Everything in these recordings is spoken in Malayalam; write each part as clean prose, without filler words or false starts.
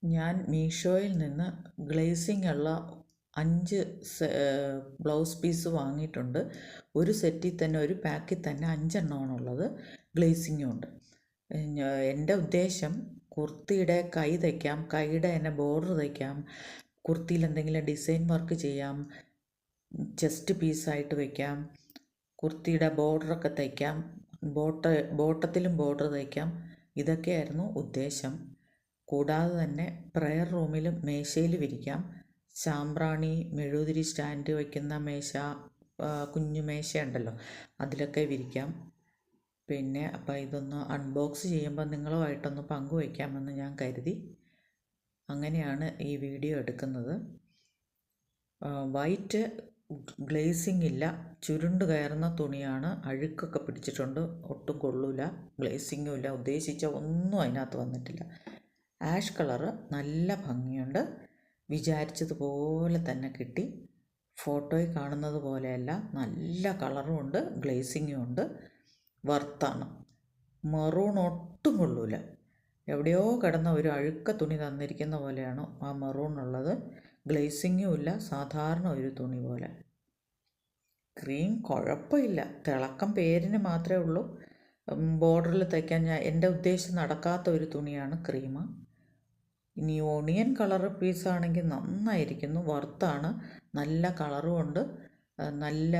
ഞാൻ മീഷോയിൽ നിന്ന് ഗ്ലേസിംഗ് ഉള്ള 5 ബ്ലൗസ് പീസ് വാങ്ങിയിട്ടുണ്ട്. ഒരു സെറ്റിൽ തന്നെ, ഒരു പാക്കിൽ തന്നെ 5 എണ്ണമാണുള്ളത്. ഗ്ലേസിങ്ങും ഉണ്ട്. എൻ്റെ ഉദ്ദേശം കുർത്തിയുടെ കൈ തയ്ക്കാം, കൈയുടെ തന്നെ ബോർഡർ തയ്ക്കാം, കുർത്തിയിൽ എന്തെങ്കിലും ഡിസൈൻ വർക്ക് ചെയ്യാം, ചെസ്റ്റ് പീസായിട്ട് വയ്ക്കാം, കുർത്തിയുടെ ബോർഡറൊക്കെ തയ്ക്കാം, ബോട്ടത്തിലും ബോർഡർ തയ്ക്കാം. ഇതൊക്കെയായിരുന്നു ഉദ്ദേശം. കൂടാതെ തന്നെ പ്രയർ റൂമിലും മേശയിൽ വിരിക്കാം. സാമ്പ്രാണി, മെഴുകുതിരി സ്റ്റാൻഡ് വയ്ക്കുന്ന മേശ, കുഞ്ഞു മേശയുണ്ടല്ലോ, അതിലൊക്കെ വിരിക്കാം. പിന്നെ അപ്പോൾ ഇതൊന്ന് അൺബോക്സ് ചെയ്യുമ്പോൾ നിങ്ങളുമായിട്ടൊന്ന് പങ്കുവയ്ക്കാമെന്ന് ഞാൻ കരുതി. അങ്ങനെയാണ് ഈ വീഡിയോ എടുക്കുന്നത്. വൈറ്റ് ഗ്ലേസിംഗ് ഇല്ല, ചുരുണ്ട് കയറുന്ന തുണിയാണ്. അഴുക്കൊക്കെ പിടിച്ചിട്ടുണ്ട്, ഒട്ടും കൊള്ളൂല. ഗ്ലേസിങ്ങും ഇല്ല, ഉദ്ദേശിച്ച ഒന്നും അതിനകത്ത് വന്നിട്ടില്ല. ആഷ് കളറ് നല്ല ഭംഗിയുണ്ട്. വിചാരിച്ചതുപോലെ തന്നെ കിട്ടി. ഫോട്ടോയിൽ കാണുന്നത് പോലെയല്ല, നല്ല കളറും ഉണ്ട്, ഗ്ലേസിങ്ങും ഉണ്ട്. വർത്താണ്. മെറൂൺ ഒട്ടും കൊള്ളൂല. എവിടെയോ കിടന്ന ഒരു അഴുക്ക തുണി തന്നിരിക്കുന്ന പോലെയാണ് ആ മെറൂൺ ഉള്ളത്. ഗ്ലേസിങ്ങും ഇല്ല, സാധാരണ ഒരു തുണി പോലെ. ക്രീം കുഴപ്പമില്ല, തിളക്കം പേരിന് മാത്രമേ ഉള്ളൂ. ബോർഡറിൽ തയ്ക്കാൻ എൻ്റെ ഉദ്ദേശം നടക്കാത്ത ഒരു തുണിയാണ് ക്രീം. ഇനി ഓണിയൻ കളർ പീസാണെങ്കിൽ നന്നായിരിക്കുന്നു. വർത്താണ്, നല്ല കളറും ഉണ്ട്. നല്ല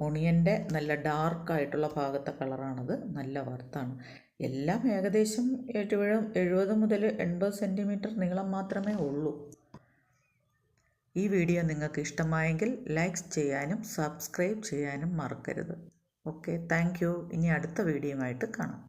ഒണിയൻ്റെ നല്ല ഡാർക്കായിട്ടുള്ള ഭാഗത്തെ കളറാണത്. നല്ല വർത്താണ്. എല്ലാം ഏകദേശം 70 മുതൽ 80 സെൻറ്റിമീറ്റർ നീളം മാത്രമേ ഉള്ളൂ. ഈ വീഡിയോ നിങ്ങൾക്ക് ഇഷ്ടമായെങ്കിൽ ലൈക്ക് ചെയ്യാനും സബ്സ്ക്രൈബ് ചെയ്യാനും മറക്കരുത്. Okay, thank you. ഇനി അടുത്ത വീഡിയോയുമായിട്ട് കാണാം.